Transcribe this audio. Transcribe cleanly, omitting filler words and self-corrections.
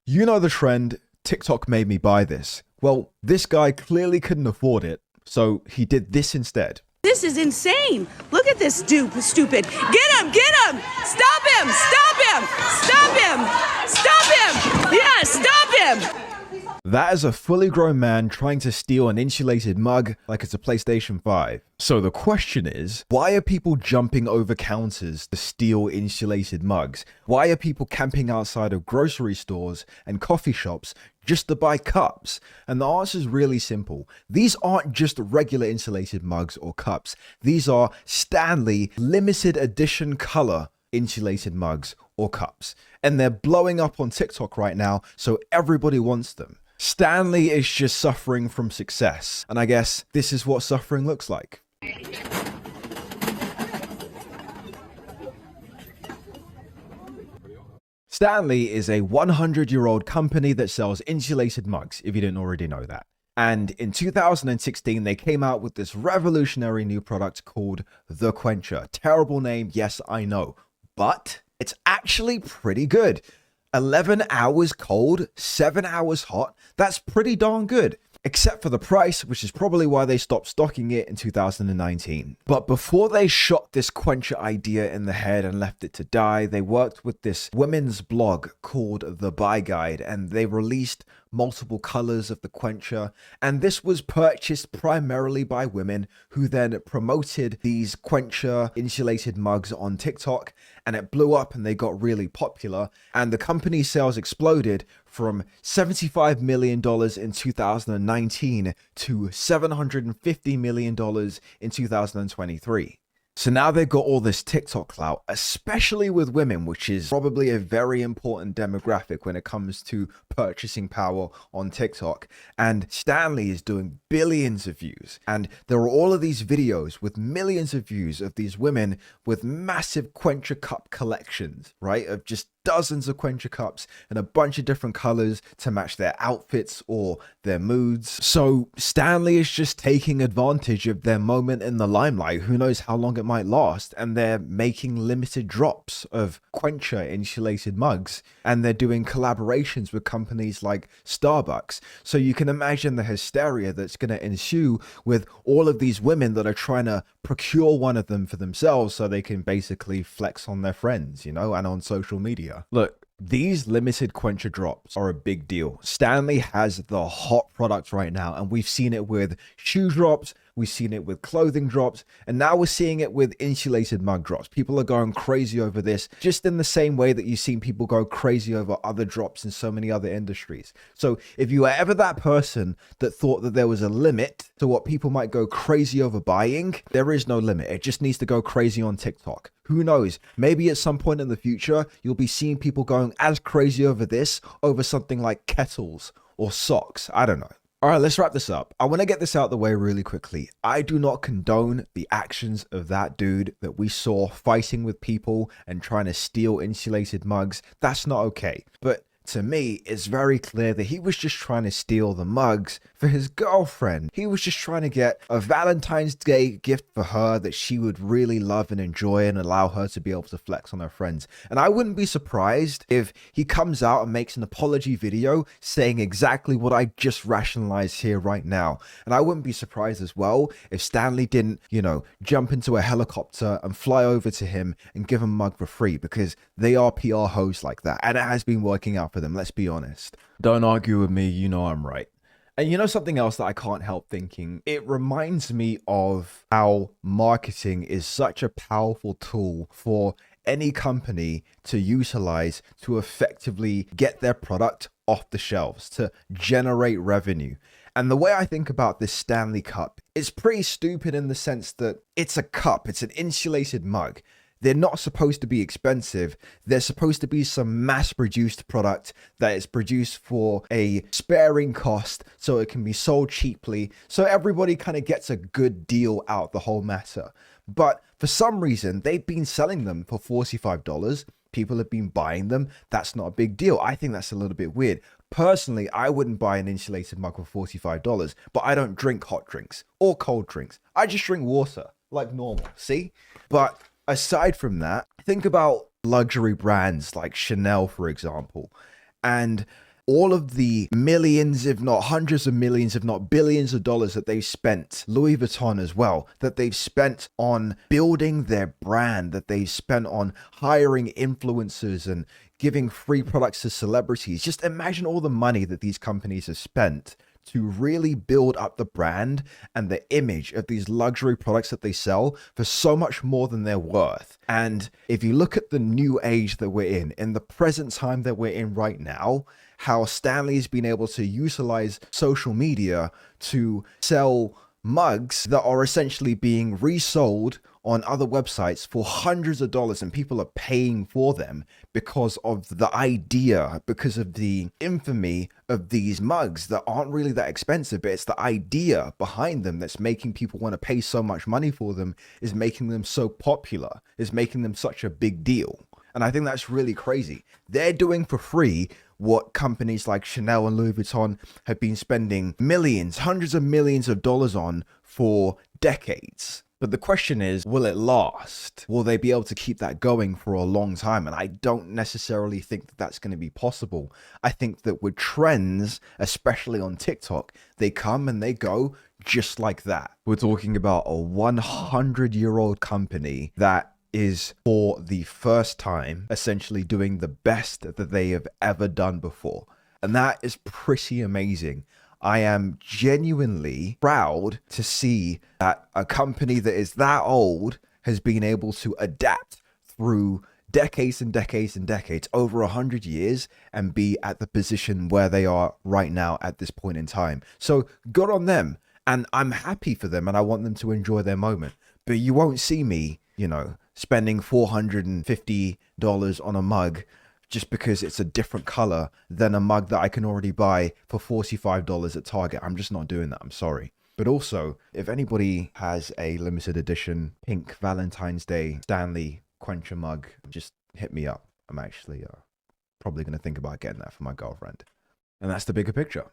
You know the trend, TikTok made me buy this. Well, this guy clearly couldn't afford it, so he did this instead. This is insane. Look at this dude, stupid. Get him, get him. Stop him, stop him, stop him, stop him. Yeah, stop him. That is a fully grown man trying to steal an insulated mug like it's a PlayStation 5. So the question is, why are people jumping over counters to steal insulated mugs? Why are people camping outside of grocery stores and coffee shops just to buy cups? And the answer is really simple. These aren't just regular insulated mugs or cups. These are Stanley limited edition color insulated mugs or cups. And they're blowing up on TikTok right now, so everybody wants them. Stanley is just suffering from success, and I guess this is what suffering looks like. Stanley is a 100-year-old company that sells insulated mugs, if you didn't already know that. And in 2016, they came out with this revolutionary new product called the Quencher. Terrible name, yes, I know, but it's actually pretty good. 11 hours cold, 7 hours hot. That's pretty darn good. Except for the price, which is probably why they stopped stocking it in 2019. But before they shot this Quencher idea in the head and left it to die, they worked with this women's blog called The Buy Guide, and they released multiple colors of the Quencher, and this was purchased primarily by women who then promoted these Quencher insulated mugs on TikTok, and it blew up and they got really popular, and the company's sales exploded from $75 million in 2019 to $750 million in 2023. So now they've got all this TikTok clout, especially with women, which is probably a very important demographic when it comes to purchasing power on TikTok. And Stanley is doing billions of views. And there are all of these videos with millions of views of these women with massive Quencher cup collections, right? Of just dozens of Quencher cups and a bunch of different colors to match their outfits or their moods. So Stanley is just taking advantage of their moment in the limelight. Who knows how long it might last, and they're making limited drops of Quencher insulated mugs, and they're doing collaborations with companies like Starbucks. So you can imagine the hysteria that's going to ensue with all of these women that are trying to procure one of them for themselves so they can basically flex on their friends, you know, and on social media. Look, these limited Quencher drops are a big deal. Stanley has the hot product right now, and we've seen it with shoe drops, we've seen it with clothing drops, and now we're seeing it with insulated mug drops. People are going crazy over this, just in the same way that you've seen people go crazy over other drops in so many other industries. So if you were ever that person that thought that there was a limit to what people might go crazy over buying, there is no limit. It just needs to go crazy on TikTok. Who knows? Maybe at some point in the future, you'll be seeing people going as crazy over this, over something like kettles or socks. I don't know. All right, let's wrap this up. I want to get this out of the way really quickly. I do not condone the actions of that dude that we saw fighting with people and trying to steal insulated mugs. That's not okay. But to me, it's very clear that he was just trying to steal the mugs for his girlfriend. He was just trying to get a Valentine's Day gift for her that she would really love and enjoy and allow her to be able to flex on her friends. And I wouldn't be surprised if he comes out and makes an apology video saying exactly what I just rationalized here right now. And I wouldn't be surprised as well if Stanley didn't, you know, jump into a helicopter and fly over to him and give him a mug for free, because they are PR hosts like that. And it has been working out for them, let's be honest. Don't argue with me, you know I'm right. And you know something else that I can't help thinking? It reminds me of how marketing is such a powerful tool for any company to utilize to effectively get their product off the shelves, to generate revenue. And the way I think about this Stanley cup is pretty stupid in the sense that it's a cup, it's an insulated mug. They're not supposed to be expensive. They're supposed to be some mass-produced product that is produced for a sparing cost so it can be sold cheaply, so everybody kind of gets a good deal out of the whole matter. But for some reason, they've been selling them for $45. People have been buying them. That's not a big deal. I think that's a little bit weird. Personally, I wouldn't buy an insulated mug for $45, but I don't drink hot drinks or cold drinks. I just drink water like normal, see? But aside from that, think about luxury brands like Chanel, for example. And all of the millions, if not hundreds of millions, if not billions of dollars that they've spent, Louis Vuitton as well, that they've spent on building their brand, that they've spent on hiring influencers and giving free products to celebrities. Just imagine all the money that these companies have spent to really build up the brand and the image of these luxury products that they sell for so much more than they're worth. And if you look at the new age that we're in the present time that we're in right now, how Stanley's been able to utilize social media to sell mugs that are essentially being resold on other websites for hundreds of dollars, and people are paying for them because of the idea, because of the infamy of these mugs that aren't really that expensive, but it's the idea behind them that's making people want to pay so much money for them, is making them so popular, is making them such a big deal. And I think that's really crazy. They're doing for free what companies like Chanel and Louis Vuitton have been spending millions, hundreds of millions of dollars on for decades. But the question is, will it last? Will they be able to keep that going for a long time? And I don't necessarily think that that's going to be possible. I think that with trends, especially on TikTok, they come and they go just like that. We're talking about a 100-year-old company that is for the first time essentially doing the best that they have ever done before. And that is pretty amazing. I am genuinely proud to see that a company that is that old has been able to adapt through decades and decades and decades, over 100 years, and be at the position where they are right now at this point in time. So good on them. And I'm happy for them and I want them to enjoy their moment. But you won't see me, spending $450 on a mug just because it's a different color than a mug that I can already buy for $45 at Target. I'm just not doing that. I'm sorry. But also, if anybody has a limited edition pink Valentine's Day Stanley Quencher mug, just hit me up. I'm actually probably going to think about getting that for my girlfriend. And that's the bigger picture.